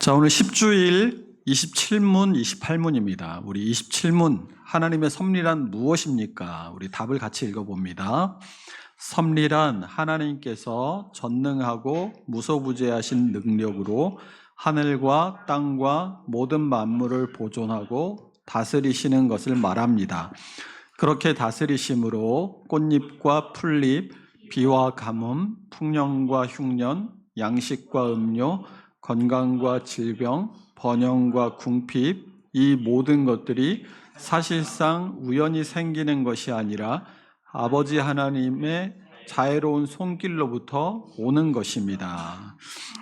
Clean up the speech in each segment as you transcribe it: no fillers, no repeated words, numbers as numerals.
자, 오늘 10주일 27문, 28문입니다. 우리 27문, 하나님의 섭리란 무엇입니까? 우리 답을 같이 읽어봅니다. 섭리란 하나님께서 전능하고 무소부재하신 능력으로 하늘과 땅과 모든 만물을 보존하고 다스리시는 것을 말합니다. 그렇게 다스리심으로 꽃잎과 풀잎, 비와 가뭄, 풍년과 흉년, 양식과 음료, 건강과 질병, 번영과 궁핍, 이 모든 것들이 사실상 우연히 생기는 것이 아니라 아버지 하나님의 자애로운 손길로부터 오는 것입니다.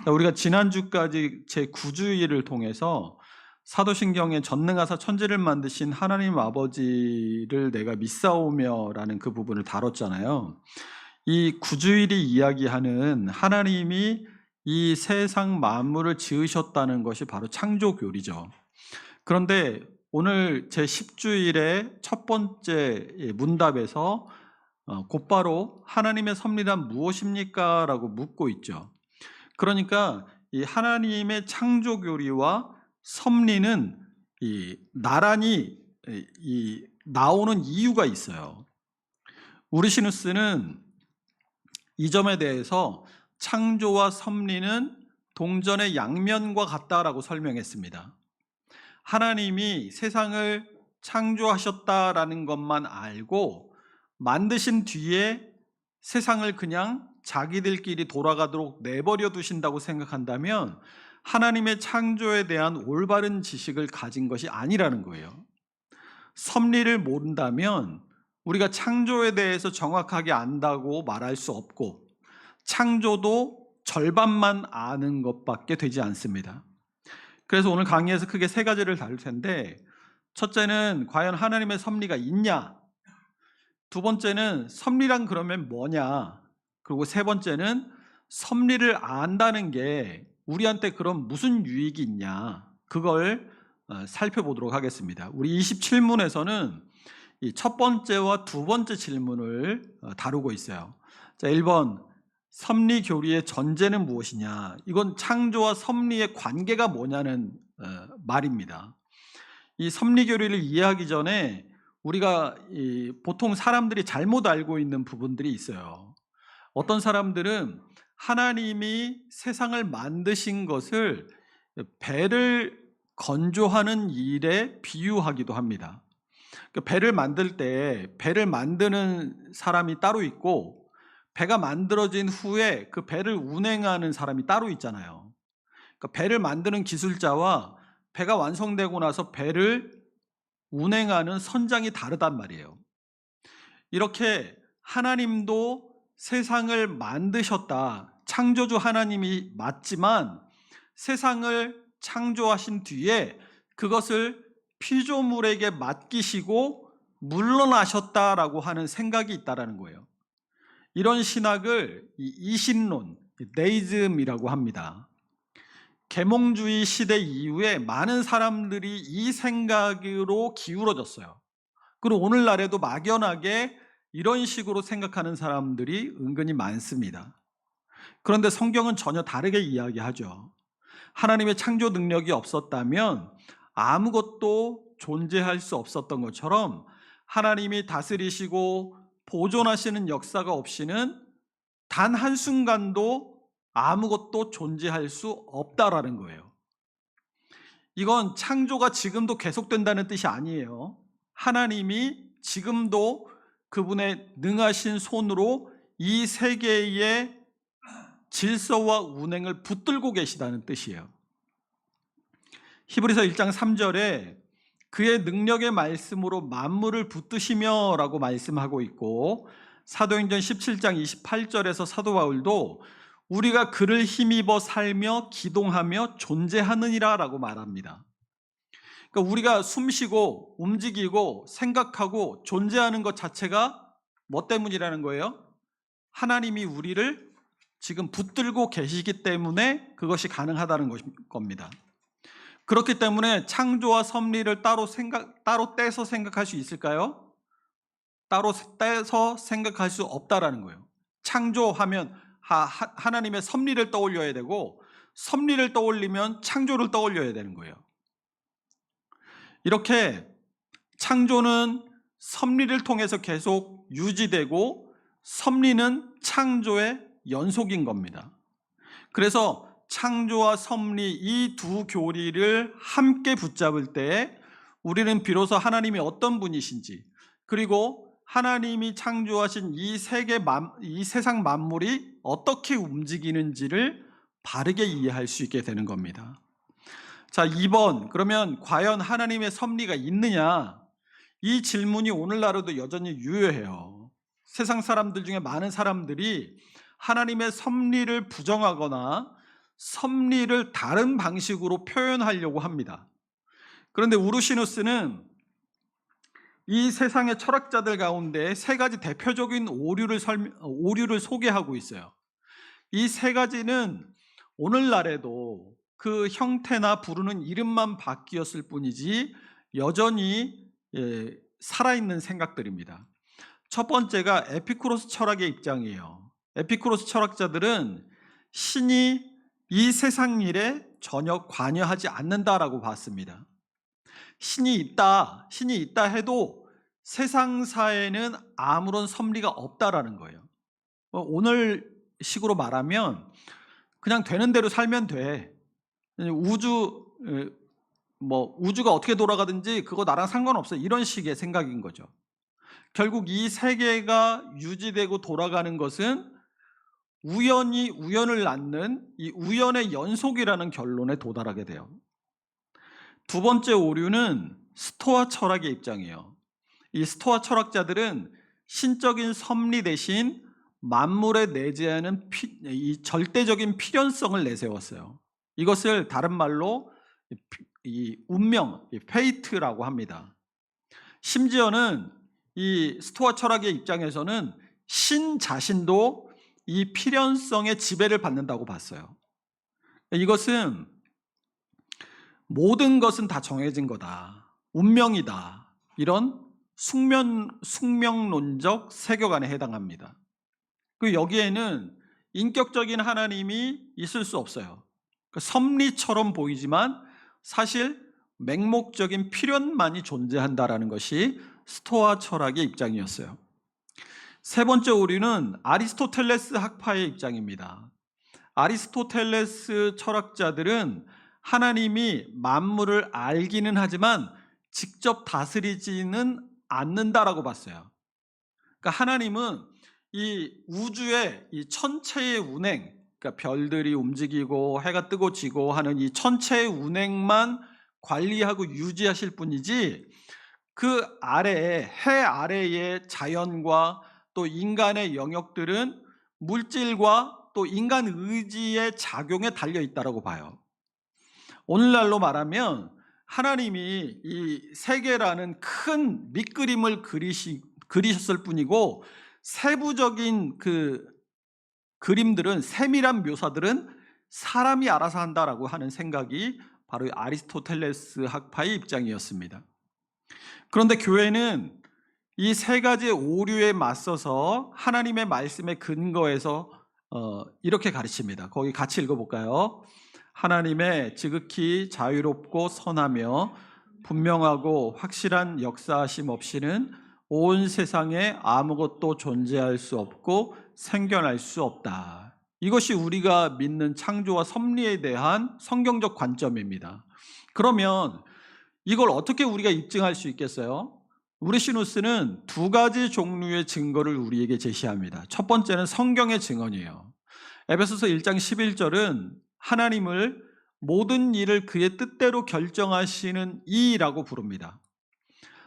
우리가 지난주까지 제9주일을 통해서 사도신경에 전능하사 천지를 만드신 하나님 아버지를 내가 믿사오며라는 그 부분을 다뤘잖아요. 이 9주일이 이야기하는 하나님이 이 세상 만물을 지으셨다는 것이 바로 창조교리죠. 그런데 오늘 제10주일의 첫 번째 문답에서 곧바로 하나님의 섭리란 무엇입니까? 라고 묻고 있죠. 그러니까 이 하나님의 창조교리와 섭리는 나란히 나오는 이유가 있어요. 우르시누스는 이 점에 대해서 창조와 섭리는 동전의 양면과 같다라고 설명했습니다. 하나님이 세상을 창조하셨다라는 것만 알고 만드신 뒤에 세상을 그냥 자기들끼리 돌아가도록 내버려 두신다고 생각한다면 하나님의 창조에 대한 올바른 지식을 가진 것이 아니라는 거예요. 섭리를 모른다면 우리가 창조에 대해서 정확하게 안다고 말할 수 없고 창조도 절반만 아는 것밖에 되지 않습니다. 그래서 오늘 강의에서 크게 세 가지를 다룰 텐데, 첫째는 과연 하나님의 섭리가 있냐? 두 번째는 섭리란 그러면 뭐냐? 그리고 세 번째는 섭리를 안다는 게 우리한테 그럼 무슨 유익이 있냐? 그걸 살펴보도록 하겠습니다. 우리 27문에서는 이 첫 번째와 두 번째 질문을 다루고 있어요. 자, 1번, 섭리 교리의 전제는 무엇이냐? 이건 창조와 섭리의 관계가 뭐냐는 말입니다. 이 섭리 교리를 이해하기 전에 우리가 보통 사람들이 잘못 알고 있는 부분들이 있어요. 어떤 사람들은 하나님이 세상을 만드신 것을 배를 건조하는 일에 비유하기도 합니다. 배를 만들 때 배를 만드는 사람이 따로 있고 배가 만들어진 후에 그 배를 운행하는 사람이 따로 있잖아요. 그러니까 배를 만드는 기술자와 배가 완성되고 나서 배를 운행하는 선장이 다르단 말이에요. 이렇게 하나님도 세상을 만드셨다. 창조주 하나님이 맞지만 세상을 창조하신 뒤에 그것을 피조물에게 맡기시고 물러나셨다라고 하는 생각이 있다라는 거예요. 이런 신학을 이신론, 데이즘이라고 합니다. 계몽주의 시대 이후에 많은 사람들이 이 생각으로 기울어졌어요. 그리고 오늘날에도 막연하게 이런 식으로 생각하는 사람들이 은근히 많습니다. 그런데 성경은 전혀 다르게 이야기하죠. 하나님의 창조 능력이 없었다면 아무것도 존재할 수 없었던 것처럼 하나님이 다스리시고 보존하시는 역사가 없이는 단 한순간도 아무것도 존재할 수 없다라는 거예요. 이건 창조가 지금도 계속된다는 뜻이 아니에요. 하나님이 지금도 그분의 능하신 손으로 이 세계의 질서와 운행을 붙들고 계시다는 뜻이에요. 히브리서 1장 3절에 그의 능력의 말씀으로 만물을 붙드시며 라고 말씀하고 있고, 사도행전 17장 28절에서 사도 바울도 우리가 그를 힘입어 살며 기동하며 존재하느니라 라고 말합니다. 그러니까 우리가 숨쉬고 움직이고 생각하고 존재하는 것 자체가 뭐 때문이라는 거예요? 하나님이 우리를 지금 붙들고 계시기 때문에 그것이 가능하다는 겁니다. 그렇기 때문에 창조와 섭리를 따로 떼서 생각할 수 있을까요? 따로 떼서 생각할 수 없다라는 거예요. 창조하면 하나님의 섭리를 떠올려야 되고, 섭리를 떠올리면 창조를 떠올려야 되는 거예요. 이렇게 창조는 섭리를 통해서 계속 유지되고 섭리는 창조의 연속인 겁니다. 그래서 창조와 섭리 이 두 교리를 함께 붙잡을 때 우리는 비로소 하나님이 어떤 분이신지, 그리고 하나님이 창조하신 이 세상 만물이 어떻게 움직이는지를 바르게 이해할 수 있게 되는 겁니다. 자, 2번, 그러면 과연 하나님의 섭리가 있느냐? 이 질문이 오늘날에도 여전히 유효해요. 세상 사람들 중에 많은 사람들이 하나님의 섭리를 부정하거나 섭리를 다른 방식으로 표현하려고 합니다. 그런데 우르시누스는 이 세상의 철학자들 가운데 세 가지 대표적인 오류를 소개하고 있어요. 이 세 가지는 오늘날에도 그 형태나 부르는 이름만 바뀌었을 뿐이지 여전히 살아있는 생각들입니다. 첫 번째가 에피쿠로스 철학의 입장이에요. 에피쿠로스 철학자들은 신이 이 세상 일에 전혀 관여하지 않는다라고 봤습니다. 신이 있다 해도 세상사에는 아무런 섭리가 없다라는 거예요. 오늘 식으로 말하면 그냥 되는 대로 살면 돼. 우주가 어떻게 돌아가든지 그거 나랑 상관없어. 이런 식의 생각인 거죠. 결국 이 세계가 유지되고 돌아가는 것은 우연이 우연을 낳는 이 우연의 연속이라는 결론에 도달하게 돼요. 두 번째 오류는 스토아 철학의 입장이에요. 이 스토아 철학자들은 신적인 섭리 대신 만물에 내재하는 이 절대적인 필연성을 내세웠어요. 이것을 다른 말로 이 운명, 페이트라고 합니다. 심지어는 이 스토아 철학의 입장에서는 신 자신도 이 필연성의 지배를 받는다고 봤어요. 이것은 모든 것은 다 정해진 거다, 운명이다, 이런 숙명론적 세계관에 해당합니다. 그 여기에는 인격적인 하나님이 있을 수 없어요. 섭리처럼 보이지만 사실 맹목적인 필연만이 존재한다라는 것이 스토아 철학의 입장이었어요. 세 번째 오류는 아리스토텔레스 학파의 입장입니다. 아리스토텔레스 철학자들은 하나님이 만물을 알기는 하지만 직접 다스리지는 않는다라고 봤어요. 그러니까 하나님은 이 우주의 이 천체의 운행, 그러니까 별들이 움직이고 해가 뜨고 지고 하는 이 천체의 운행만 관리하고 유지하실 뿐이지 그 아래에, 해 아래의 자연과 또 인간의 영역들은 물질과 또 인간 의지의 작용에 달려 있다고 봐요. 오늘날로 말하면 하나님이 이 세계라는 큰 밑그림을 그리셨을 뿐이고 세부적인 그 그림들은, 세밀한 묘사들은 사람이 알아서 한다라고 하는 생각이 바로 아리스토텔레스 학파의 입장이었습니다. 그런데 교회는 이 세 가지 오류에 맞서서 하나님의 말씀에 근거해서 이렇게 가르칩니다. 거기 같이 읽어볼까요? 하나님의 지극히 자유롭고 선하며 분명하고 확실한 역사하심 없이는 온 세상에 아무것도 존재할 수 없고 생겨날 수 없다. 이것이 우리가 믿는 창조와 섭리에 대한 성경적 관점입니다. 그러면 이걸 어떻게 우리가 입증할 수 있겠어요? 우르시누스는 두 가지 종류의 증거를 우리에게 제시합니다. 첫 번째는 성경의 증언이에요. 에베소서 1장 11절은 하나님을 모든 일을 그의 뜻대로 결정하시는 이라고 부릅니다.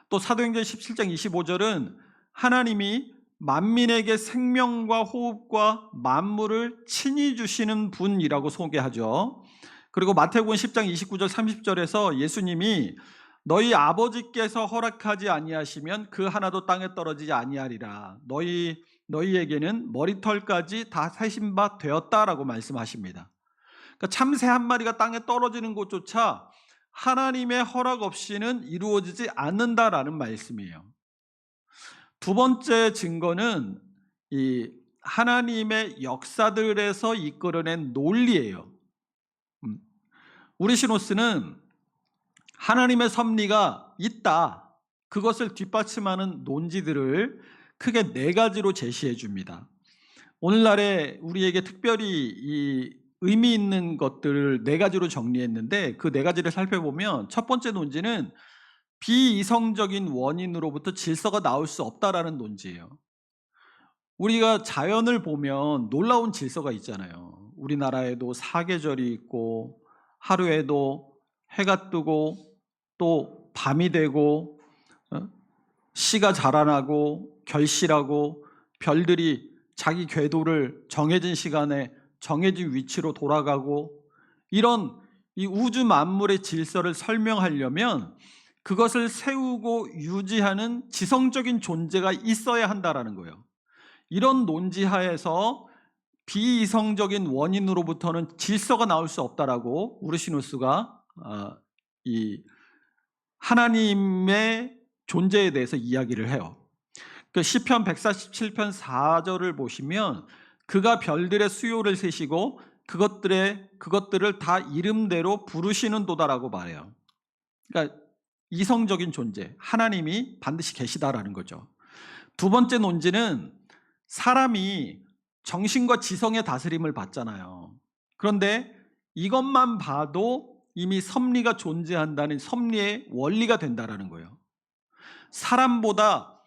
또 사도행전 17장 25절은 하나님이 만민에게 생명과 호흡과 만물을 친히 주시는 분이라고 소개하죠. 그리고 마태복음 10장 29절 30절에서 예수님이 너희 아버지께서 허락하지 아니하시면 그 하나도 땅에 떨어지지 아니하리라. 너희에게는 머리털까지 다 세신 바 되었다라고 말씀하십니다. 그러니까 참새 한 마리가 땅에 떨어지는 것조차 하나님의 허락 없이는 이루어지지 않는다라는 말씀이에요. 두 번째 증거는 이 하나님의 역사들에서 이끌어낸 논리예요. 우르시누스는 하나님의 섭리가 있다, 그것을 뒷받침하는 논지들을 크게 네 가지로 제시해 줍니다. 오늘날에 우리에게 특별히 이 의미 있는 것들을 네 가지로 정리했는데, 그 네 가지를 살펴보면 첫 번째 논지는 비이성적인 원인으로부터 질서가 나올 수 없다라는 논지예요. 우리가 자연을 보면 놀라운 질서가 있잖아요. 우리나라에도 사계절이 있고, 하루에도 해가 뜨고 또 밤이 되고, 씨가 자라나고 결실하고, 별들이 자기 궤도를 정해진 시간에 정해진 위치로 돌아가고, 이런 이 우주 만물의 질서를 설명하려면 그것을 세우고 유지하는 지성적인 존재가 있어야 한다라는 거예요. 이런 논지하에서 비이성적인 원인으로부터는 질서가 나올 수 없다라고 우르시누스가 이 하나님의 존재에 대해서 이야기를 해요. 그 시편 147편 4절을 보시면 그가 별들의 수요를 세시고 그것들을 다 이름대로 부르시는 도다라고 말해요. 그러니까 이성적인 존재, 하나님이 반드시 계시다라는 거죠. 두 번째 논지는 사람이 정신과 지성의 다스림을 받잖아요. 그런데 이것만 봐도 이미 섭리가 존재한다는 섭리의 원리가 된다라는 거예요. 사람보다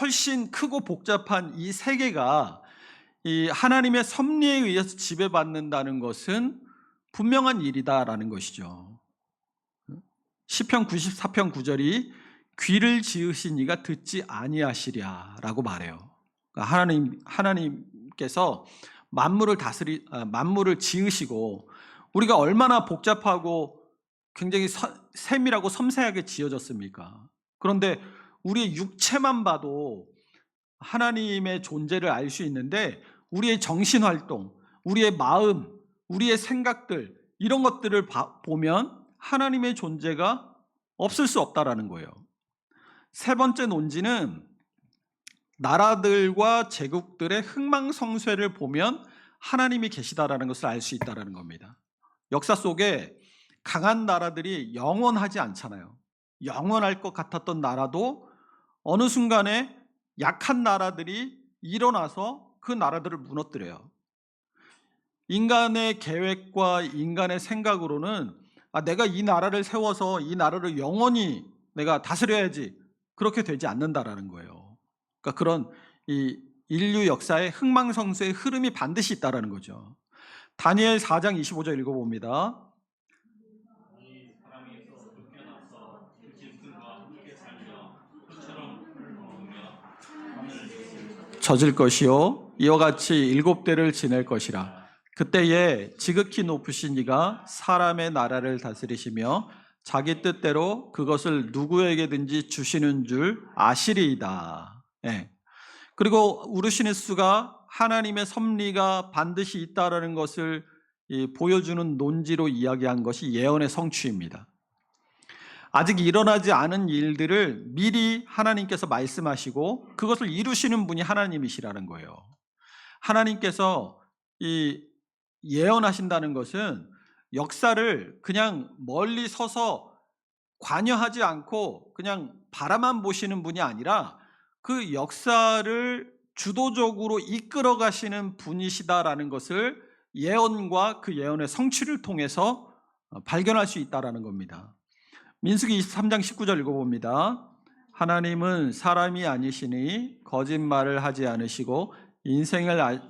훨씬 크고 복잡한 이 세계가 이 하나님의 섭리에 의해서 지배받는다는 것은 분명한 일이다라는 것이죠. 시편 94편 9절이 귀를 지으신 이가 듣지 아니하시랴라고 말해요. 그러니까 하나님께서 만물을 지으시고, 우리가 얼마나 복잡하고 굉장히 세밀하고 섬세하게 지어졌습니까? 그런데 우리의 육체만 봐도 하나님의 존재를 알 수 있는데, 우리의 정신활동, 우리의 마음, 우리의 생각들, 이런 것들을 보면 하나님의 존재가 없을 수 없다라는 거예요. 세 번째 논지는 나라들과 제국들의 흥망성쇠를 보면 하나님이 계시다라는 것을 알 수 있다라는 겁니다. 역사 속에 강한 나라들이 영원하지 않잖아요. 영원할 것 같았던 나라도 어느 순간에 약한 나라들이 일어나서 그 나라들을 무너뜨려요. 인간의 계획과 인간의 생각으로는 내가 이 나라를 세워서 이 나라를 영원히 내가 다스려야지, 그렇게 되지 않는다라는 거예요. 그러니까 그런 이 인류 역사의 흥망성쇠의 흐름이 반드시 있다라는 거죠. 다니엘 4장 25절 읽어봅니다. 젖을 것이요 이와 같이 7대를 지낼 것이라. 그때에 지극히 높으신 이가 사람의 나라를 다스리시며 자기 뜻대로 그것을 누구에게든지 주시는 줄 아시리이다. 그리고 우르시누스가 하나님의 섭리가 반드시 있다라는 것을 보여주는 논지로 이야기한 것이 예언의 성취입니다. 아직 일어나지 않은 일들을 미리 하나님께서 말씀하시고 그것을 이루시는 분이 하나님이시라는 거예요. 하나님께서 예언하신다는 것은 역사를 그냥 멀리 서서 관여하지 않고 그냥 바라만 보시는 분이 아니라 그 역사를 주도적으로 이끌어 가시는 분이시다라는 것을 예언과 그 예언의 성취를 통해서 발견할 수 있다라는 겁니다. 민수기 23장 19절 읽어봅니다. 하나님은 사람이 아니시니 거짓말을 하지 않으시고 인생을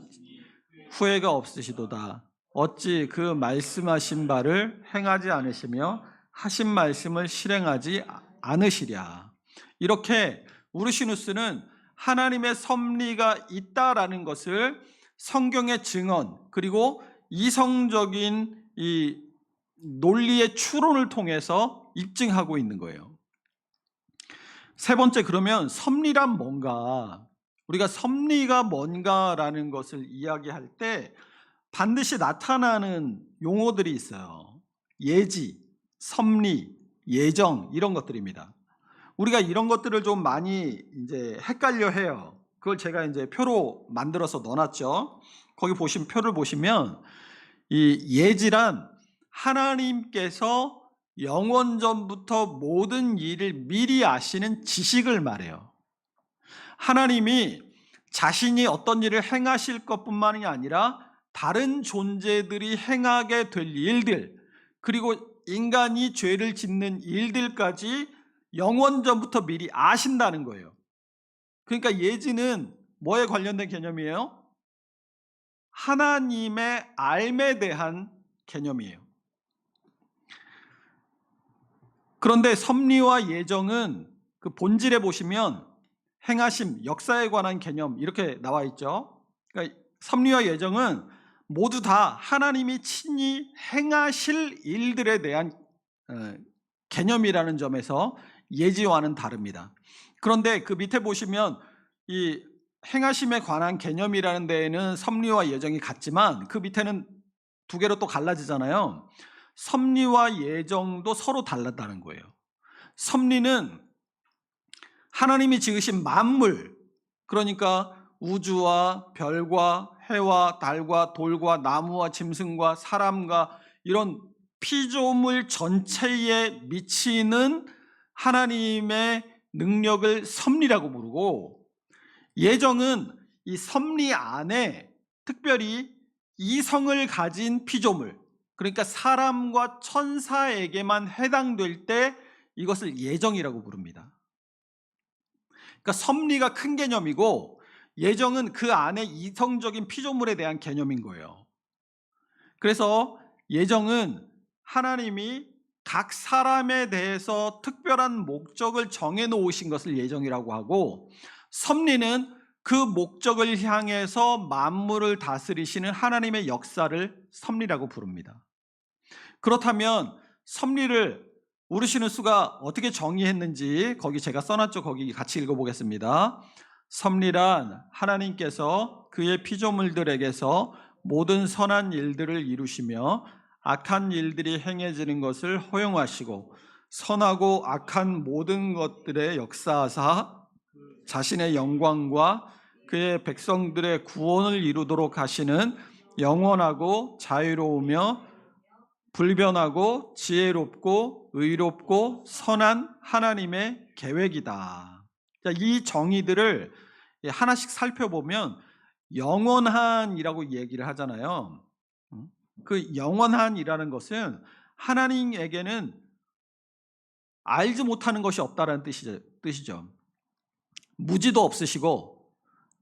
후회가 없으시도다. 어찌 그 말씀하신 바를 행하지 않으시며 하신 말씀을 실행하지 않으시랴. 이렇게 우르시누스는 하나님의 섭리가 있다라는 것을 성경의 증언, 그리고 이성적인 이 논리의 추론을 통해서 입증하고 있는 거예요. 세 번째, 그러면 섭리란 뭔가? 우리가 섭리가 뭔가라는 것을 이야기할 때 반드시 나타나는 용어들이 있어요. 예지, 섭리, 예정, 이런 것들입니다. 우리가 이런 것들을 좀 많이 이제 헷갈려 해요. 그걸 제가 이제 표로 만들어서 넣어놨죠. 거기 표를 보시면 이 예지란 하나님께서 영원전부터 모든 일을 미리 아시는 지식을 말해요. 하나님이 자신이 어떤 일을 행하실 것뿐만이 아니라 다른 존재들이 행하게 될 일들, 그리고 인간이 죄를 짓는 일들까지 영원전부터 미리 아신다는 거예요. 그러니까 예지는 뭐에 관련된 개념이에요? 하나님의 알에 대한 개념이에요. 그런데 섭리와 예정은 그 본질에 보시면 행하심, 역사에 관한 개념 이렇게 나와 있죠. 그러니까 섭리와 예정은 모두 다 하나님이 친히 행하실 일들에 대한 개념이라는 점에서 예지와는 다릅니다. 그런데 그 밑에 보시면 이 행하심에 관한 개념이라는 데에는 섭리와 예정이 같지만 그 밑에는 두 개로 또 갈라지잖아요. 섭리와 예정도 서로 달랐다는 거예요. 섭리는 하나님이 지으신 만물, 그러니까 우주와 별과 해와 달과 돌과 나무와 짐승과 사람과 이런 피조물 전체에 미치는 하나님의 능력을 섭리라고 부르고, 예정은 이 섭리 안에 특별히 이성을 가진 피조물, 그러니까 사람과 천사에게만 해당될 때 이것을 예정이라고 부릅니다. 그러니까 섭리가 큰 개념이고 예정은 그 안에 이성적인 피조물에 대한 개념인 거예요. 그래서 예정은 하나님이 각 사람에 대해서 특별한 목적을 정해 놓으신 것을 예정이라고 하고, 섭리는 그 목적을 향해서 만물을 다스리시는 하나님의 역사를 섭리라고 부릅니다. 그렇다면 섭리를 우르시누 수가 어떻게 정의했는지 거기 제가 써놨죠. 거기 같이 읽어보겠습니다. 섭리란 하나님께서 그의 피조물들에게서 모든 선한 일들을 이루시며 악한 일들이 행해지는 것을 허용하시고 선하고 악한 모든 것들에 역사하사 자신의 영광과 그의 백성들의 구원을 이루도록 하시는 영원하고 자유로우며 불변하고 지혜롭고 의롭고 선한 하나님의 계획이다. 이 정의들을 하나씩 살펴보면 영원한이라고 얘기를 하잖아요. 그 영원한이라는 것은 하나님에게는 알지 못하는 것이 없다는 뜻이죠. 무지도 없으시고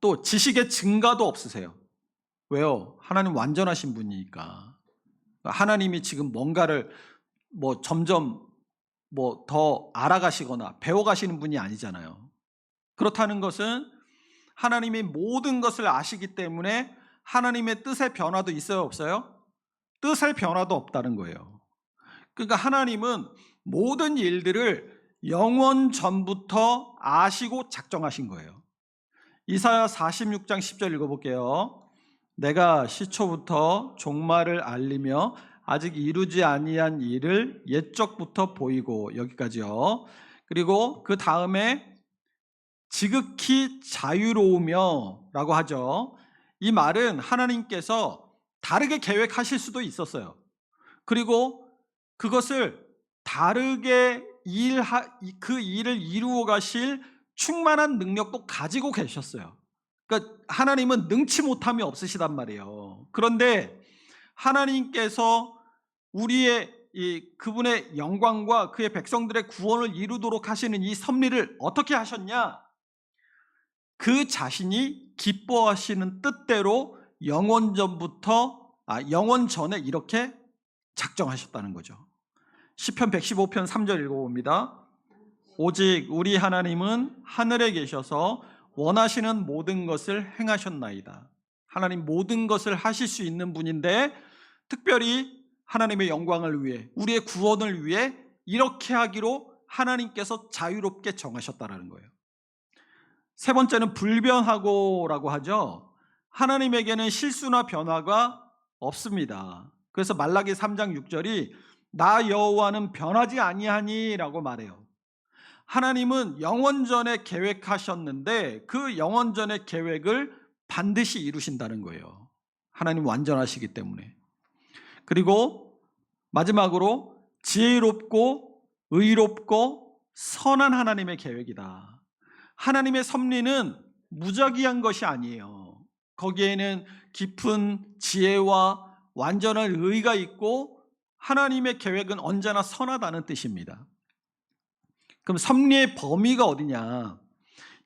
또 지식의 증가도 없으세요. 왜요? 하나님 완전하신 분이니까. 하나님이 지금 뭔가를 점점 더 알아가시거나 배워가시는 분이 아니잖아요. 그렇다는 것은 하나님이 모든 것을 아시기 때문에 하나님의 뜻의 변화도 있어요, 없어요? 뜻의 변화도 없다는 거예요. 그러니까 하나님은 모든 일들을 영원 전부터 아시고 작정하신 거예요. 이사야 46장 10절 읽어볼게요. 내가 시초부터 종말을 알리며 아직 이루지 아니한 일을 옛적부터 보이고, 여기까지요. 그리고 그 다음에 지극히 자유로우며 라고 하죠. 이 말은 하나님께서 다르게 계획하실 수도 있었어요. 그리고 그것을 다르게 그 일을 이루어 가실 충만한 능력도 가지고 계셨어요. 그러니까 하나님은 능치 못함이 없으시단 말이에요. 그런데 하나님께서 그분의 영광과 그의 백성들의 구원을 이루도록 하시는 이 섭리를 어떻게 하셨냐? 그 자신이 기뻐하시는 뜻대로 영원 전에 이렇게 작정하셨다는 거죠. 시편 115편 3절 읽어봅니다. 오직 우리 하나님은 하늘에 계셔서 원하시는 모든 것을 행하셨나이다. 하나님 모든 것을 하실 수 있는 분인데 특별히 하나님의 영광을 위해, 우리의 구원을 위해 이렇게 하기로 하나님께서 자유롭게 정하셨다는 거예요. 세 번째는 불변하고라고 하죠. 하나님에게는 실수나 변화가 없습니다. 그래서 말라기 3장 6절이 나 여호와는 변하지 아니하니 라고 말해요. 하나님은 영원전에 계획하셨는데 그 영원전의 계획을 반드시 이루신다는 거예요. 하나님 완전하시기 때문에. 그리고 마지막으로 지혜롭고 의롭고 선한 하나님의 계획이다. 하나님의 섭리는 무작위한 것이 아니에요. 거기에는 깊은 지혜와 완전한 의가 있고 하나님의 계획은 언제나 선하다는 뜻입니다. 그럼 섭리의 범위가 어디냐?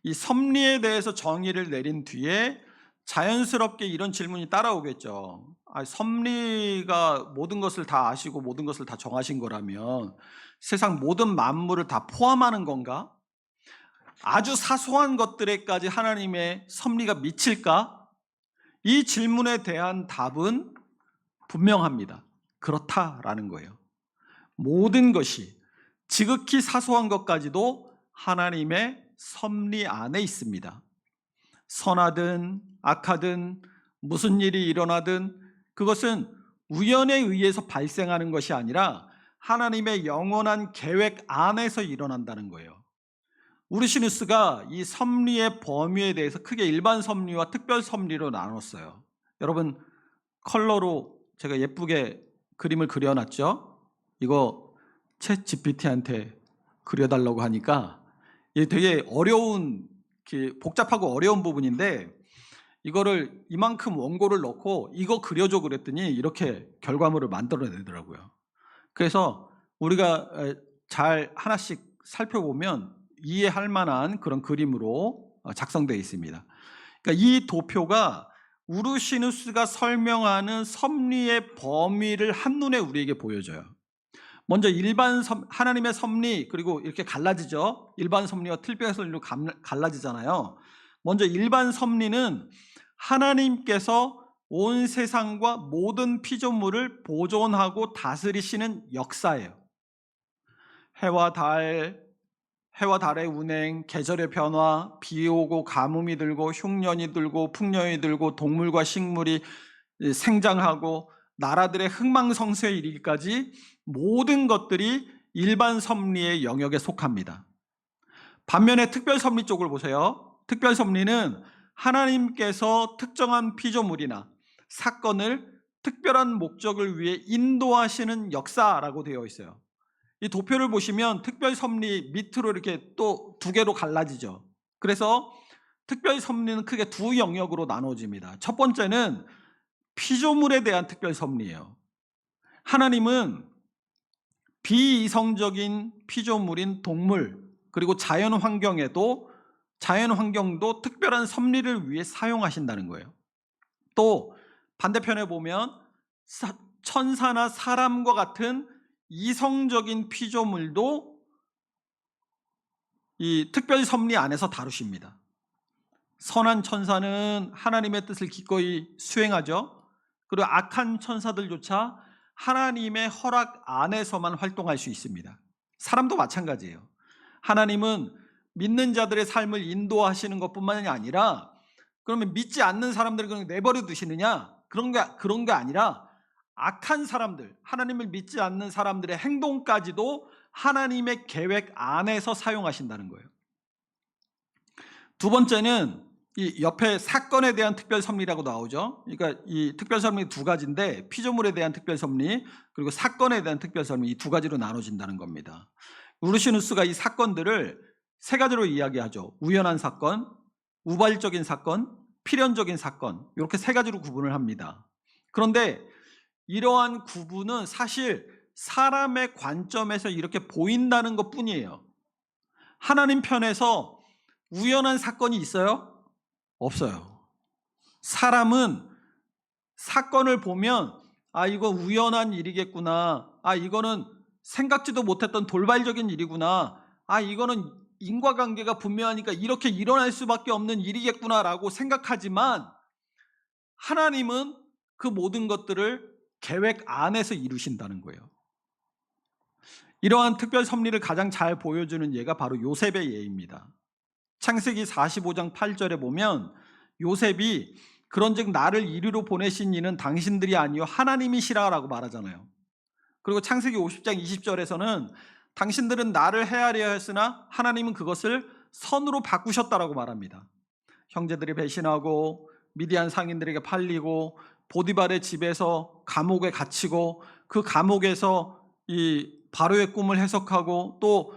이 섭리에 대해서 정의를 내린 뒤에 자연스럽게 이런 질문이 따라오겠죠. 섭리가 모든 것을 다 아시고 모든 것을 다 정하신 거라면 세상 모든 만물을 다 포함하는 건가? 아주 사소한 것들에까지 하나님의 섭리가 미칠까? 이 질문에 대한 답은 분명합니다. 그렇다라는 거예요. 모든 것이 지극히 사소한 것까지도 하나님의 섭리 안에 있습니다. 선하든 악하든 무슨 일이 일어나든 그것은 우연에 의해서 발생하는 것이 아니라 하나님의 영원한 계획 안에서 일어난다는 거예요. 우르시누스가 이 섭리의 범위에 대해서 크게 일반 섭리와 특별 섭리로 나눴어요. 여러분, 컬러로 제가 예쁘게 그림을 그려놨죠? 이거 챗 GPT한테 그려달라고 하니까 이게 되게 어려운, 복잡하고 어려운 부분인데 이거를 이만큼 원고를 넣고 이거 그려줘 그랬더니 이렇게 결과물을 만들어내더라고요. 그래서 우리가 잘 하나씩 살펴보면 이해할 만한 그런 그림으로 작성되어 있습니다. 그러니까 이 도표가 우르시누스가 설명하는 섭리의 범위를 한눈에 우리에게 보여줘요. 먼저 일반 하나님의 섭리, 그리고 이렇게 갈라지죠. 일반 섭리와 특별 섭리로 갈라지잖아요. 먼저 일반 섭리는 하나님께서 온 세상과 모든 피조물을 보존하고 다스리시는 역사예요. 해와 달의 운행, 계절의 변화, 비 오고 가뭄이 들고 흉년이 들고 풍년이 들고 동물과 식물이 생장하고 나라들의 흥망성쇠에 이르기까지 모든 것들이 일반 섭리의 영역에 속합니다. 반면에 특별 섭리 쪽을 보세요. 특별 섭리는 하나님께서 특정한 피조물이나 사건을 특별한 목적을 위해 인도하시는 역사라고 되어 있어요. 이 도표를 보시면 특별 섭리 밑으로 이렇게 또 두 개로 갈라지죠. 그래서 특별 섭리는 크게 두 영역으로 나눠집니다. 첫 번째는 피조물에 대한 특별 섭리예요. 하나님은 비이성적인 피조물인 동물 그리고 자연환경도 특별한 섭리를 위해 사용하신다는 거예요. 또 반대편에 보면 천사나 사람과 같은 이성적인 피조물도 이 특별 섭리 안에서 다루십니다. 선한 천사는 하나님의 뜻을 기꺼이 수행하죠. 그리고 악한 천사들조차 하나님의 허락 안에서만 활동할 수 있습니다. 사람도 마찬가지예요. 하나님은 믿는 자들의 삶을 인도하시는 것뿐만이 아니라 그러면 믿지 않는 사람들을 그냥 내버려 두시느냐? 그런 게 아니라 악한 사람들, 하나님을 믿지 않는 사람들의 행동까지도 하나님의 계획 안에서 사용하신다는 거예요. 두 번째는 이 옆에 사건에 대한 특별 섭리라고 나오죠. 그러니까 이 특별 섭리 두 가지인데 피조물에 대한 특별 섭리 그리고 사건에 대한 특별 섭리 이 두 가지로 나눠진다는 겁니다. 우르시누스가 이 사건들을 세 가지로 이야기하죠. 우연한 사건, 우발적인 사건, 필연적인 사건 이렇게 세 가지로 구분을 합니다. 그런데 이러한 구분은 사실 사람의 관점에서 이렇게 보인다는 것뿐이에요. 하나님 편에서 우연한 사건이 있어요? 없어요. 사람은 사건을 보면 이거 우연한 일이겠구나. 이거는 생각지도 못했던 돌발적인 일이구나. 이거는 인과관계가 분명하니까 이렇게 일어날 수밖에 없는 일이겠구나라고 생각하지만 하나님은 그 모든 것들을 계획 안에서 이루신다는 거예요. 이러한 특별 섭리를 가장 잘 보여주는 예가 바로 요셉의 예입니다. 창세기 45장 8절에 보면 요셉이 그런즉 나를 이리로 보내신 이는 당신들이 아니요 하나님이시라라고 말하잖아요. 그리고 창세기 50장 20절에서는 당신들은 나를 해하려 했으나 하나님은 그것을 선으로 바꾸셨다라고 말합니다. 형제들이 배신하고 미디안 상인들에게 팔리고 보디발의 집에서 감옥에 갇히고 그 감옥에서 이 바로의 꿈을 해석하고 또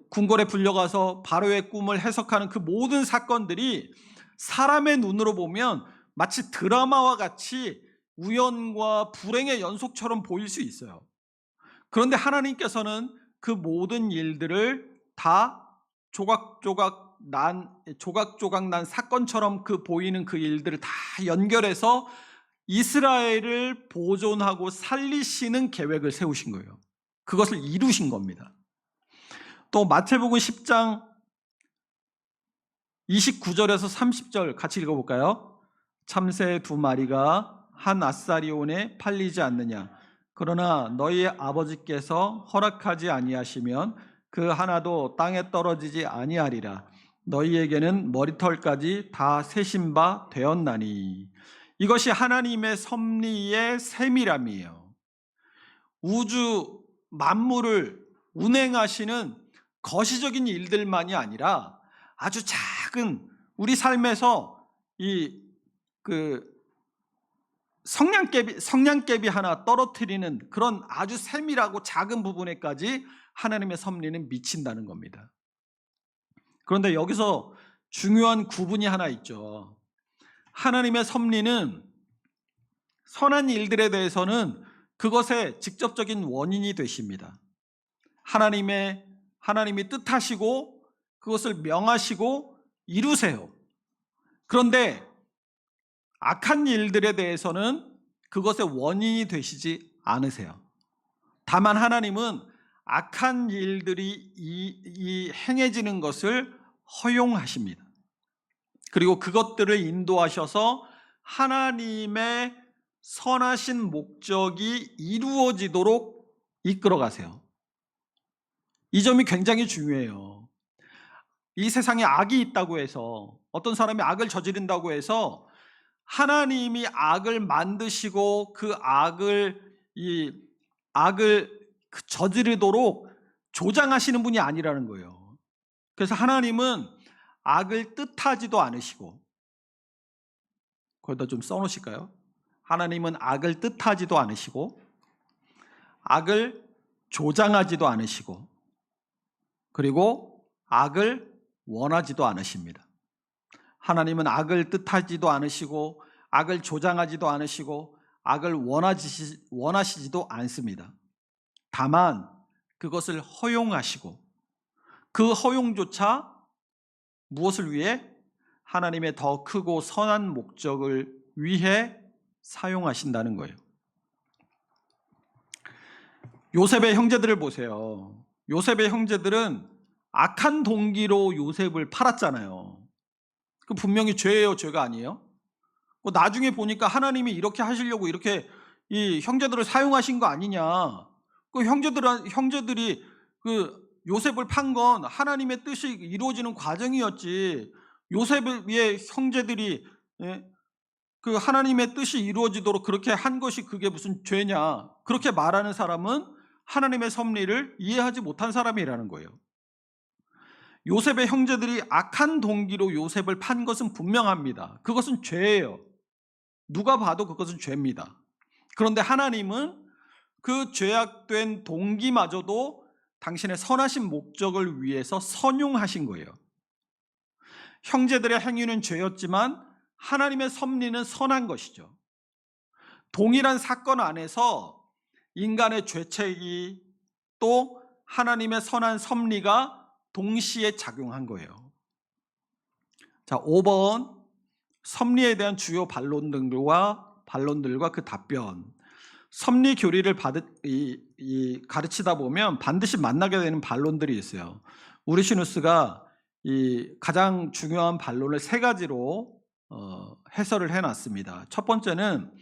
궁궐에 불려가서 바로의 꿈을 해석하는 그 모든 사건들이 사람의 눈으로 보면 마치 드라마와 같이 우연과 불행의 연속처럼 보일 수 있어요. 그런데 하나님께서는 그 모든 일들을 다 조각조각 난 사건처럼 그 보이는 그 일들을 다 연결해서 이스라엘을 보존하고 살리시는 계획을 세우신 거예요. 그것을 이루신 겁니다. 또 마태복음 10장 29절에서 30절 같이 읽어볼까요? 참새 두 마리가 한 아사리온에 팔리지 않느냐. 그러나 너희 아버지께서 허락하지 아니하시면 그 하나도 땅에 떨어지지 아니하리라. 너희에게는 머리털까지 다 세신 바 되었나니. 이것이 하나님의 섭리의 세밀함이에요. 우주 만물을 운행하시는 거시적인 일들만이 아니라 아주 작은 우리 삶에서 성냥개비 하나 떨어뜨리는 그런 아주 세밀하고 작은 부분에까지 하나님의 섭리는 미친다는 겁니다. 그런데 여기서 중요한 구분이 하나 있죠. 하나님의 섭리는 선한 일들에 대해서는 그것의 직접적인 원인이 되십니다. 하나님이 뜻하시고 그것을 명하시고 이루세요. 그런데 악한 일들에 대해서는 그것의 원인이 되시지 않으세요. 다만 하나님은 악한 일들이 행해지는 것을 허용하십니다. 그리고 그것들을 인도하셔서 하나님의 선하신 목적이 이루어지도록 이끌어 가세요. 이 점이 굉장히 중요해요. 이 세상에 악이 있다고 해서, 어떤 사람이 악을 저지른다고 해서 하나님이 악을 만드시고 그 악을 저지르도록 조장하시는 분이 아니라는 거예요. 그래서 하나님은 악을 뜻하지도 않으시고, 거기다 좀 써놓으실까요? 하나님은 악을 뜻하지도 않으시고 악을 조장하지도 않으시고 그리고 악을 원하지도 않으십니다. 하나님은 악을 뜻하지도 않으시고 악을 조장하지도 않으시고 악을 원하시지도 않습니다. 다만 그것을 허용하시고 그 허용조차 무엇을 위해? 하나님의 더 크고 선한 목적을 위해 사용하신다는 거예요. 요셉의 형제들을 보세요. 요셉의 형제들은 악한 동기로 요셉을 팔았잖아요. 그 분명히 죄예요, 죄가 아니에요? 나중에 보니까 하나님이 이렇게 하시려고 이렇게 이 형제들을 사용하신 거 아니냐. 그 형제들이 그 요셉을 판 건 하나님의 뜻이 이루어지는 과정이었지. 요셉의 형제들이 그 하나님의 뜻이 이루어지도록 그렇게 한 것이 그게 무슨 죄냐. 그렇게 말하는 사람은 하나님의 섭리를 이해하지 못한 사람이라는 거예요. 요셉의 형제들이 악한 동기로 요셉을 판 것은 분명합니다. 그것은 죄예요. 누가 봐도 그것은 죄입니다. 그런데 하나님은 그 죄악된 동기마저도 당신의 선하신 목적을 위해서 선용하신 거예요. 형제들의 행위는 죄였지만 하나님의 섭리는 선한 것이죠. 동일한 사건 안에서 인간의 죄책이 또 하나님의 선한 섭리가 동시에 작용한 거예요. 자, 5번 섭리에 대한 주요 반론들과 그 답변. 섭리 교리를 가르치다 보면 반드시 만나게 되는 반론들이 있어요. 우르시누스가 가장 중요한 반론을 3가지로 해설을 해놨습니다. 첫 번째는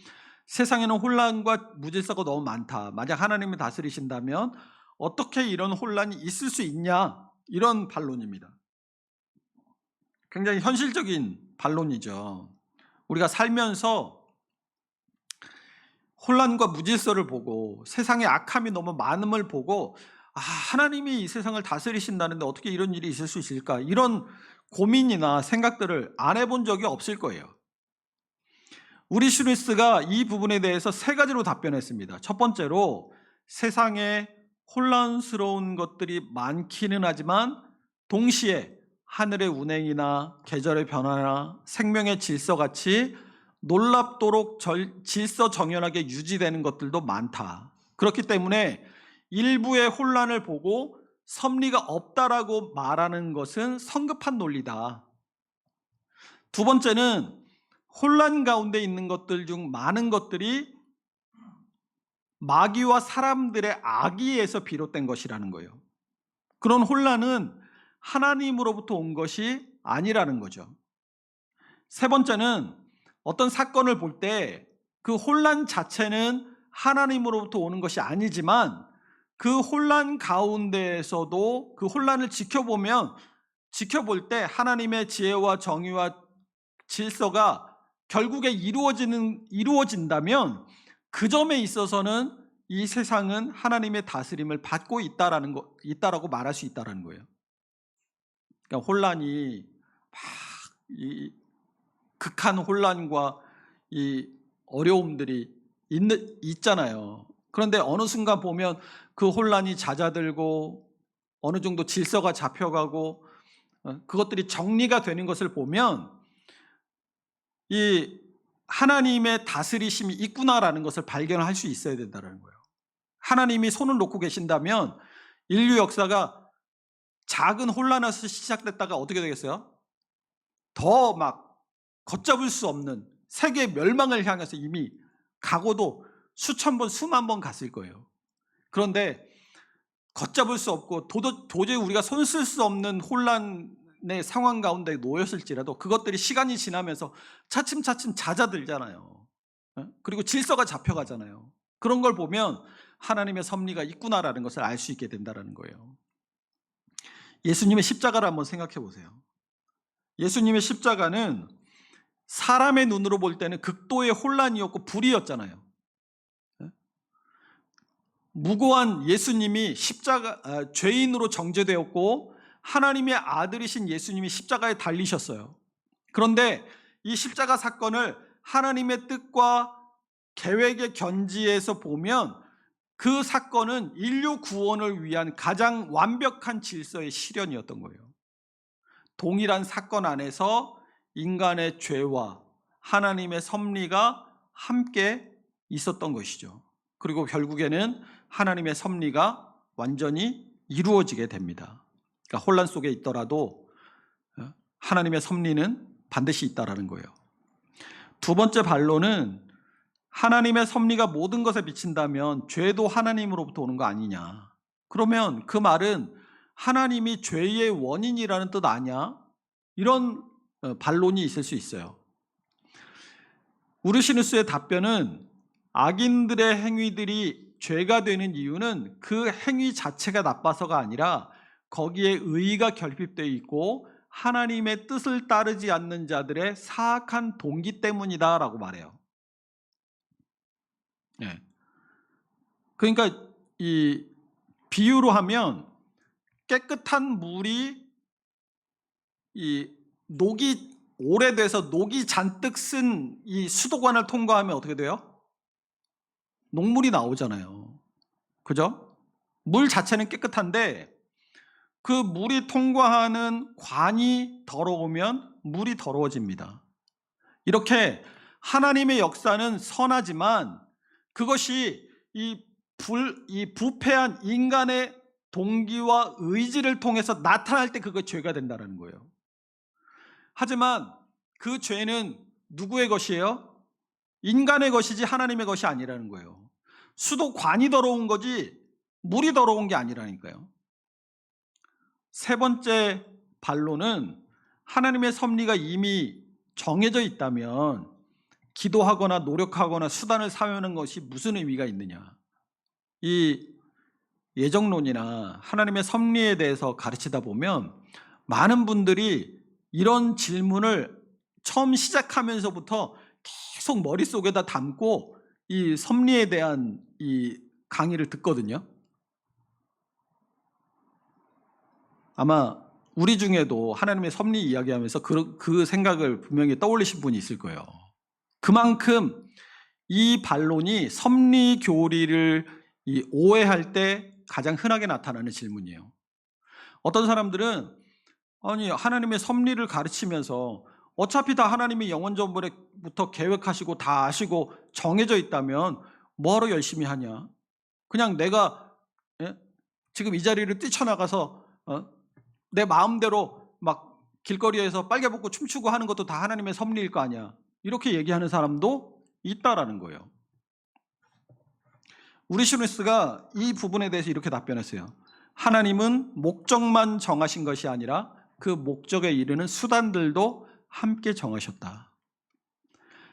세상에는 혼란과 무질서가 너무 많다. 만약 하나님이 다스리신다면 어떻게 이런 혼란이 있을 수 있냐, 이런 반론입니다. 굉장히 현실적인 반론이죠. 우리가 살면서 혼란과 무질서를 보고 세상에 악함이 너무 많음을 보고 하나님이 이 세상을 다스리신다는데 어떻게 이런 일이 있을 수 있을까, 이런 고민이나 생각들을 안 해본 적이 없을 거예요. 우리슈니스가 이 부분에 대해서 세 가지로 답변했습니다. 첫 번째로 세상에 혼란스러운 것들이 많기는 하지만 동시에 하늘의 운행이나 계절의 변화나 생명의 질서같이 놀랍도록 질서정연하게 유지되는 것들도 많다. 그렇기 때문에 일부의 혼란을 보고 섭리가 없다라고 말하는 것은 성급한 논리다. 두 번째는 혼란 가운데 있는 것들 중 많은 것들이 마귀와 사람들의 악의에서 비롯된 것이라는 거예요. 그런 혼란은 하나님으로부터 온 것이 아니라는 거죠. 세 번째는 어떤 사건을 볼 때 그 혼란 자체는 하나님으로부터 오는 것이 아니지만 그 혼란 가운데에서도 그 혼란을 지켜볼 때 하나님의 지혜와 정의와 질서가 결국에 이루어진다면 그 점에 있어서는 이 세상은 하나님의 다스림을 받고 있다라고 말할 수 있다는 거예요. 그러니까 혼란이 이 극한 혼란과 이 어려움들이 있잖아요. 그런데 어느 순간 보면 그 혼란이 잦아들고 어느 정도 질서가 잡혀가고 그것들이 정리가 되는 것을 보면 이 하나님의 다스리심이 있구나라는 것을 발견할 수 있어야 된다는 거예요. 하나님이 손을 놓고 계신다면 인류 역사가 작은 혼란에서 시작됐다가 어떻게 되겠어요? 더 막 걷잡을 수 없는 세계 멸망을 향해서 이미 가고도 수천 번, 수만 번 갔을 거예요. 그런데 걷잡을 수 없고 도저히 우리가 손 쓸 수 없는 혼란의 상황 가운데 놓였을지라도 그것들이 시간이 지나면서 차츰차츰 잦아들잖아요. 그리고 질서가 잡혀가잖아요. 그런 걸 보면 하나님의 섭리가 있구나라는 것을 알 수 있게 된다는 거예요. 예수님의 십자가를 한번 생각해 보세요. 예수님의 십자가는 사람의 눈으로 볼 때는 극도의 혼란이었고 불의였잖아요. 무고한 예수님이 죄인으로 정죄되었고 하나님의 아들이신 예수님이 십자가에 달리셨어요. 그런데 이 십자가 사건을 하나님의 뜻과 계획의 견지에서 보면 그 사건은 인류 구원을 위한 가장 완벽한 질서의 실현이었던 거예요. 동일한 사건 안에서 인간의 죄와 하나님의 섭리가 함께 있었던 것이죠. 그리고 결국에는 하나님의 섭리가 완전히 이루어지게 됩니다. 그러니까 혼란 속에 있더라도 하나님의 섭리는 반드시 있다라는 거예요. 두 번째 반론은 하나님의 섭리가 모든 것에 비친다면 죄도 하나님으로부터 오는 거 아니냐. 그러면 그 말은 하나님이 죄의 원인이라는 뜻 아니야? 이런 반론이 있을 수 있어요. 우르시누스의 답변은 악인들의 행위들이 죄가 되는 이유는 그 행위 자체가 나빠서가 아니라 거기에 의의가 결핍되어 있고 하나님의 뜻을 따르지 않는 자들의 사악한 동기 때문이다라고 말해요. 네. 그러니까 이 비유로 하면 깨끗한 물이 이 녹이 오래돼서 녹이 잔뜩 쓴 이 수도관을 통과하면 어떻게 돼요? 녹물이 나오잖아요. 그죠? 물 자체는 깨끗한데 그 물이 통과하는 관이 더러우면 물이 더러워집니다. 이렇게 하나님의 역사는 선하지만 그것이 이 부패한 인간의 동기와 의지를 통해서 나타날 때 그거 죄가 된다는 거예요. 하지만 그 죄는 누구의 것이에요? 인간의 것이지 하나님의 것이 아니라는 거예요. 수도관이 더러운 거지 물이 더러운 게 아니라니까요. 세 번째 반론은 하나님의 섭리가 이미 정해져 있다면 기도하거나 노력하거나 수단을 사용하는 것이 무슨 의미가 있느냐. 이 예정론이나 하나님의 섭리에 대해서 가르치다 보면 많은 분들이 이런 질문을 처음 시작하면서부터 계속 머릿속에다 담고 이 섭리에 대한 이 강의를 듣거든요. 아마 우리 중에도 하나님의 섭리 이야기하면서 그 생각을 분명히 떠올리신 분이 있을 거예요. 그만큼 이 반론이 섭리 교리를 오해할 때 가장 흔하게 나타나는 질문이에요. 어떤 사람들은 아니 하나님의 섭리를 가르치면서 어차피 다 하나님이 영원 전부터 계획하시고 다 아시고 정해져 있다면 뭐하러 열심히 하냐? 그냥 내가 지금 이 자리를 뛰쳐나가서 내 마음대로 막 길거리에서 빨개 벗고 춤추고 하는 것도 다 하나님의 섭리일 거 아니야. 이렇게 얘기하는 사람도 있다라는 거예요. 우리슈누스가 이 부분에 대해서 이렇게 답변했어요. 하나님은 목적만 정하신 것이 아니라 그 목적에 이르는 수단들도 함께 정하셨다.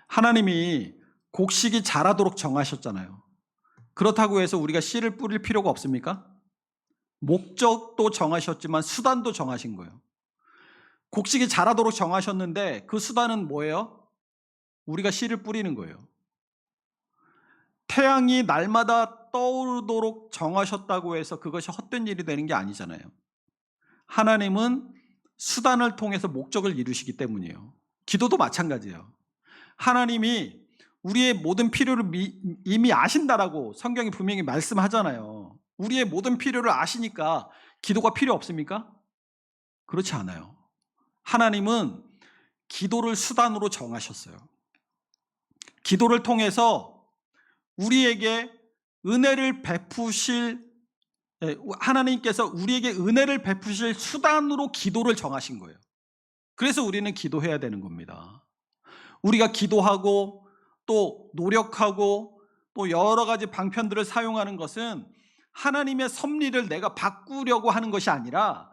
하나님이 곡식이 자라도록 정하셨잖아요. 그렇다고 해서 우리가 씨를 뿌릴 필요가 없습니까? 목적도 정하셨지만 수단도 정하신 거예요. 곡식이 자라도록 정하셨는데 그 수단은 뭐예요? 우리가 씨를 뿌리는 거예요. 태양이 날마다 떠오르도록 정하셨다고 해서 그것이 헛된 일이 되는 게 아니잖아요. 하나님은 수단을 통해서 목적을 이루시기 때문이에요. 기도도 마찬가지예요. 하나님이 우리의 모든 필요를 이미 아신다라고 성경이 분명히 말씀하잖아요. 우리의 모든 필요를 아시니까 기도가 필요 없습니까? 그렇지 않아요. 하나님은 기도를 수단으로 정하셨어요. 기도를 통해서 우리에게 은혜를 베푸실, 하나님께서 우리에게 은혜를 베푸실 수단으로 기도를 정하신 거예요. 그래서 우리는 기도해야 되는 겁니다. 우리가 기도하고 또 노력하고 또 여러 가지 방편들을 사용하는 것은 하나님의 섭리를 내가 바꾸려고 하는 것이 아니라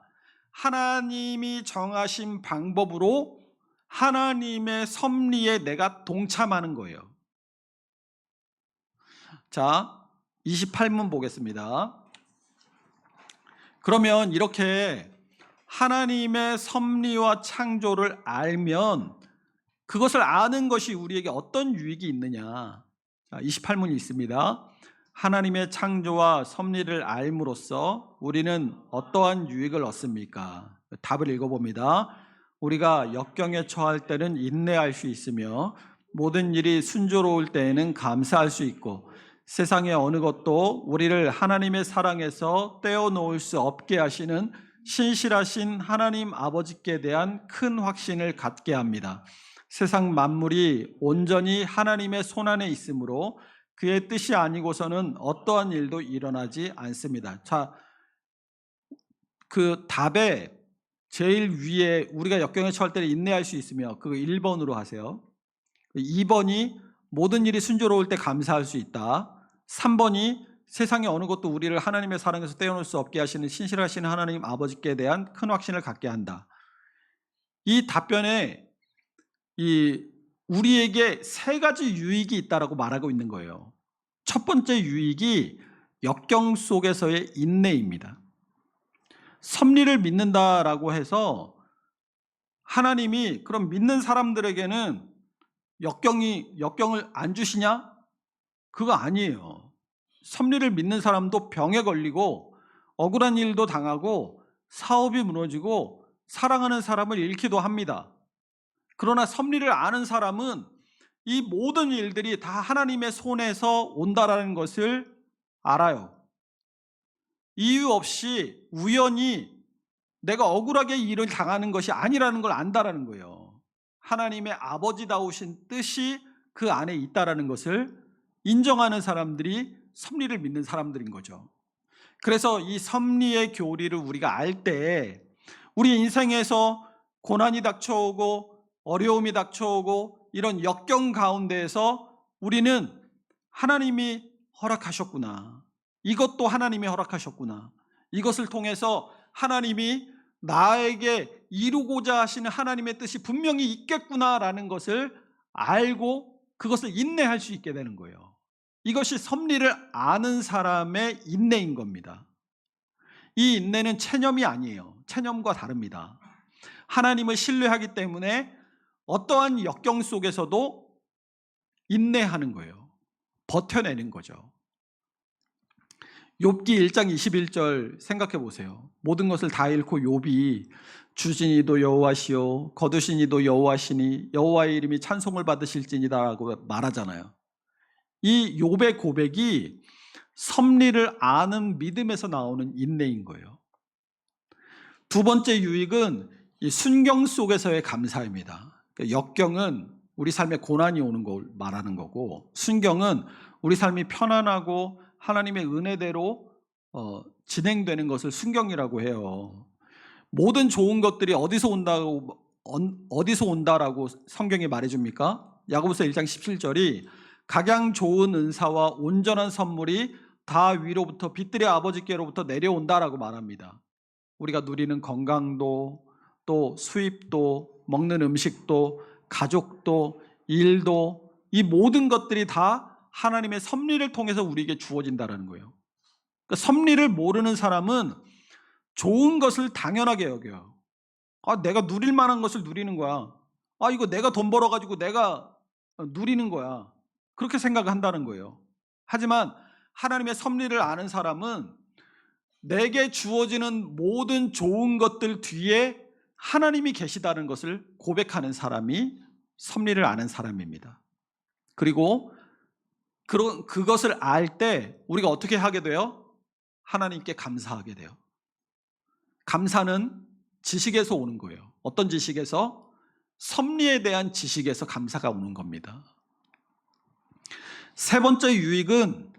하나님이 정하신 방법으로 하나님의 섭리에 내가 동참하는 거예요. 자, 28문 보겠습니다. 그러면 이렇게 하나님의 섭리와 창조를 알면 그것을 아는 것이 우리에게 어떤 유익이 있느냐. 28문이 있습니다. 하나님의 창조와 섭리를 알므로써 우리는 어떠한 유익을 얻습니까? 답을 읽어봅니다. 우리가 역경에 처할 때는 인내할 수 있으며 모든 일이 순조로울 때에는 감사할 수 있고 세상의 어느 것도 우리를 하나님의 사랑에서 떼어놓을 수 없게 하시는 신실하신 하나님 아버지께 대한 큰 확신을 갖게 합니다. 세상 만물이 온전히 하나님의 손안에 있으므로 그의 뜻이 아니고서는 어떠한 일도 일어나지 않습니다. 자, 그 답에 제일 위에 우리가 역경에 처할 때는 인내할 수 있으며 그거 1번으로 하세요. 2번이 모든 일이 순조로울 때 감사할 수 있다. 3번이 세상의 어느 것도 우리를 하나님의 사랑에서 떼어놓을 수 없게 하시는 신실하신 하나님 아버지께 대한 큰 확신을 갖게 한다. 이 답변에 우리에게 세 가지 유익이 있다라고 말하고 있는 거예요. 첫 번째 유익이 역경 속에서의 인내입니다. 섭리를 믿는다라고 해서 하나님이 그럼 믿는 사람들에게는 역경을 안 주시냐? 그거 아니에요. 섭리를 믿는 사람도 병에 걸리고 억울한 일도 당하고 사업이 무너지고 사랑하는 사람을 잃기도 합니다. 그러나 섭리를 아는 사람은 이 모든 일들이 다 하나님의 손에서 온다라는 것을 알아요. 이유 없이 우연히 내가 억울하게 일을 당하는 것이 아니라는 걸 안다라는 거예요. 하나님의 아버지다우신 뜻이 그 안에 있다라는 것을 인정하는 사람들이 섭리를 믿는 사람들인 거죠. 그래서 이 섭리의 교리를 우리가 알 때 우리 인생에서 고난이 닥쳐오고 어려움이 닥쳐오고 이런 역경 가운데에서 우리는 하나님이 허락하셨구나. 이것도 하나님이 허락하셨구나. 이것을 통해서 하나님이 나에게 이루고자 하시는 하나님의 뜻이 분명히 있겠구나라는 것을 알고 그것을 인내할 수 있게 되는 거예요. 이것이 섭리를 아는 사람의 인내인 겁니다. 이 인내는 체념이 아니에요. 체념과 다릅니다. 하나님을 신뢰하기 때문에 어떠한 역경 속에서도 인내하는 거예요. 버텨내는 거죠. 욥기 1장 21절 생각해 보세요. 모든 것을 다 잃고 욥이 주신 이도 여호와시요 거두신 이도 여호와시니 여호와의 이름이 찬송을 받으실지니다라고 말하잖아요. 이 욥의 고백이 섭리를 아는 믿음에서 나오는 인내인 거예요. 두 번째 유익은 이 순경 속에서의 감사입니다. 역경은 우리 삶에 고난이 오는 걸 말하는 거고, 순경은 우리 삶이 편안하고 하나님의 은혜대로 진행되는 것을 순경이라고 해요. 모든 좋은 것들이 어디서 온다라고 성경이 말해줍니까? 야고보서 1장 17절이 각양 좋은 은사와 온전한 선물이 다 위로부터 빛들의 아버지께로부터 내려온다라고 말합니다. 우리가 누리는 건강도, 또 수입도, 먹는 음식도, 가족도, 일도, 이 모든 것들이 다 하나님의 섭리를 통해서 우리에게 주어진다는 거예요. 그러니까 섭리를 모르는 사람은 좋은 것을 당연하게 여겨요. 내가 누릴 만한 것을 누리는 거야. 이거 내가 돈 벌어가지고 내가 누리는 거야. 그렇게 생각을 한다는 거예요. 하지만 하나님의 섭리를 아는 사람은 내게 주어지는 모든 좋은 것들 뒤에 하나님이 계시다는 것을 고백하는 사람이 섭리를 아는 사람입니다. 그리고 그것을 알 때 우리가 어떻게 하게 돼요? 하나님께 감사하게 돼요. 감사는 지식에서 오는 거예요. 어떤 지식에서? 섭리에 대한 지식에서 감사가 오는 겁니다. 세 번째 유익은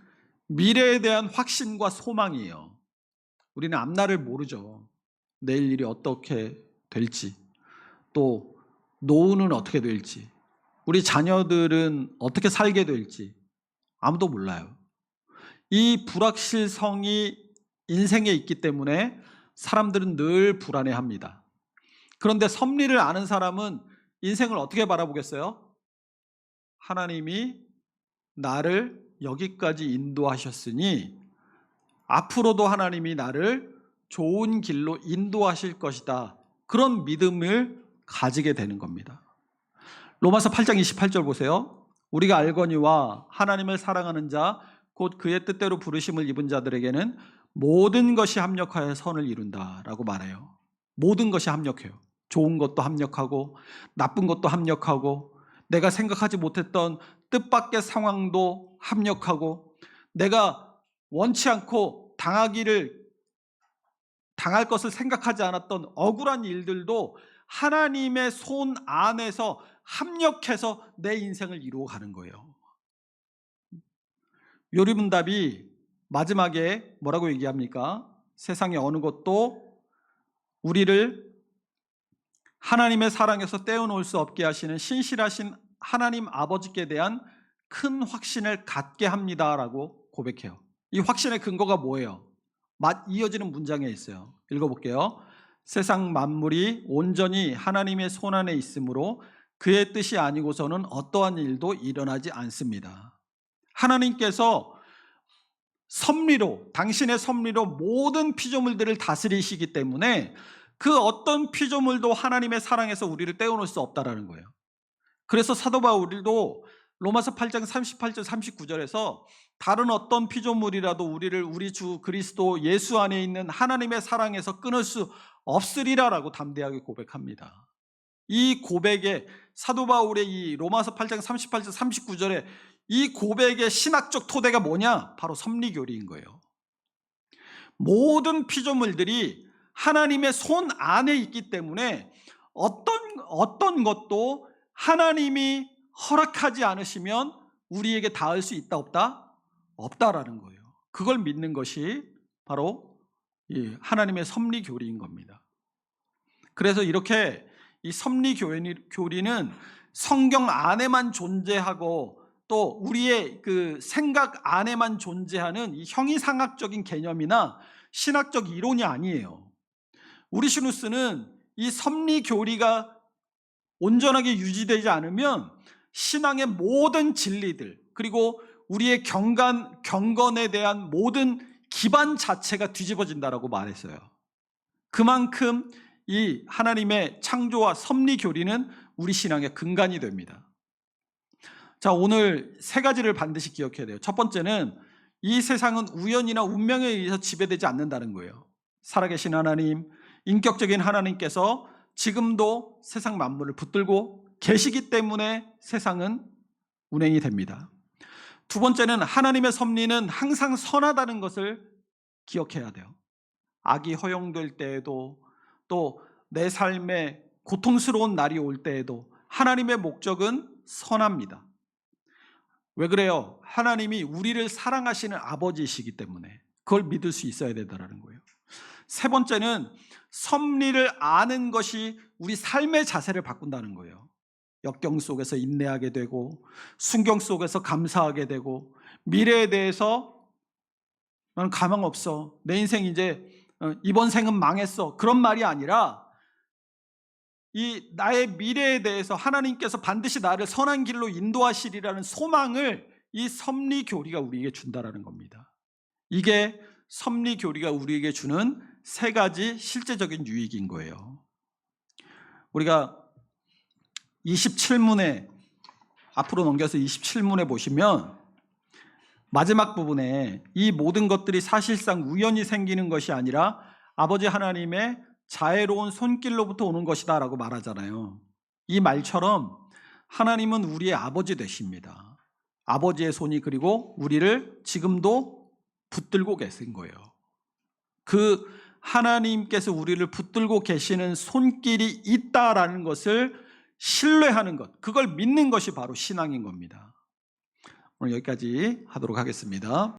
미래에 대한 확신과 소망이에요. 우리는 앞날을 모르죠. 내일 일이 어떻게 될지, 또 노후는 어떻게 될지, 우리 자녀들은 어떻게 살게 될지 아무도 몰라요. 이 불확실성이 인생에 있기 때문에 사람들은 늘 불안해합니다. 그런데 섭리를 아는 사람은 인생을 어떻게 바라보겠어요? 하나님이 나를 여기까지 인도하셨으니 앞으로도 하나님이 나를 좋은 길로 인도하실 것이다. 그런 믿음을 가지게 되는 겁니다. 로마서 8장 28절 보세요. 우리가 알거니와 하나님을 사랑하는 자 곧 그의 뜻대로 부르심을 입은 자들에게는 모든 것이 합력하여 선을 이룬다라고 말해요. 모든 것이 합력해요. 좋은 것도 합력하고 나쁜 것도 합력하고 내가 생각하지 못했던 뜻밖의 상황도 합력하고 내가 원치 않고 당할 것을 생각하지 않았던 억울한 일들도 하나님의 손 안에서 합력해서 내 인생을 이루어가는 거예요. 요리문답이 마지막에 뭐라고 얘기합니까? 세상의 어느 것도 우리를 하나님의 사랑에서 떼어놓을 수 없게 하시는 신실하신 하나님 아버지께 대한 큰 확신을 갖게 합니다라고 고백해요. 이 확신의 근거가 뭐예요? 이어지는 문장에 있어요. 읽어볼게요. 세상 만물이 온전히 하나님의 손 안에 있으므로 그의 뜻이 아니고서는 어떠한 일도 일어나지 않습니다. 하나님께서 당신의 섭리로 모든 피조물들을 다스리시기 때문에 그 어떤 피조물도 하나님의 사랑에서 우리를 떼어놓을 수 없다는 거예요. 그래서 사도 바울도 로마서 8장 38절 39절에서 다른 어떤 피조물이라도 우리를 우리 주 그리스도 예수 안에 있는 하나님의 사랑에서 끊을 수 없으리라라고 담대하게 고백합니다. 이 고백에 사도 바울의 이 로마서 8장 38절 39절에 이 고백의 신학적 토대가 뭐냐? 바로 섭리교리인 거예요. 모든 피조물들이 하나님의 손 안에 있기 때문에 어떤 것도 하나님이 허락하지 않으시면 우리에게 닿을 수 있다 없다? 없다라는 거예요. 그걸 믿는 것이 바로 하나님의 섭리교리인 겁니다. 그래서 이렇게 이 섭리교리는 성경 안에만 존재하고 또 우리의 그 생각 안에만 존재하는 이 형이상학적인 개념이나 신학적 이론이 아니에요. 우리시누스는 이 섭리교리가 온전하게 유지되지 않으면 신앙의 모든 진리들 그리고 우리의 경건에 대한 모든 기반 자체가 뒤집어진다라고 말했어요. 그만큼 이 하나님의 창조와 섭리교리는 우리 신앙의 근간이 됩니다. 자, 오늘 세 가지를 반드시 기억해야 돼요. 첫 번째는 이 세상은 우연이나 운명에 의해서 지배되지 않는다는 거예요. 살아계신 하나님, 인격적인 하나님께서 지금도 세상 만물을 붙들고 계시기 때문에 세상은 운행이 됩니다. 두 번째는 하나님의 섭리는 항상 선하다는 것을 기억해야 돼요. 악이 허용될 때에도, 또 내 삶에 고통스러운 날이 올 때에도 하나님의 목적은 선합니다. 왜 그래요? 하나님이 우리를 사랑하시는 아버지이시기 때문에 그걸 믿을 수 있어야 된다는 거예요. 세 번째는 섭리를 아는 것이 우리 삶의 자세를 바꾼다는 거예요. 역경 속에서 인내하게 되고, 순경 속에서 감사하게 되고, 미래에 대해서 나는 가망 없어, 내 인생 이제 이번 생은 망했어, 그런 말이 아니라 이 나의 미래에 대해서 하나님께서 반드시 나를 선한 길로 인도하시리라는 소망을 이 섭리 교리가 우리에게 준다라는 겁니다. 이게 섭리 교리가 우리에게 주는 세 가지 실제적인 유익인 거예요. 우리가 27문에 앞으로 넘겨서 27문에 보시면 마지막 부분에 이 모든 것들이 사실상 우연히 생기는 것이 아니라 아버지 하나님의 자애로운 손길로부터 오는 것이다 라고 말하잖아요. 이 말처럼 하나님은 우리의 아버지 되십니다. 아버지의 손이 그리고 우리를 지금도 붙들고 계신 거예요. 그 하나님께서 우리를 붙들고 계시는 손길이 있다라는 것을 신뢰하는 것, 그걸 믿는 것이 바로 신앙인 겁니다. 오늘 여기까지 하도록 하겠습니다.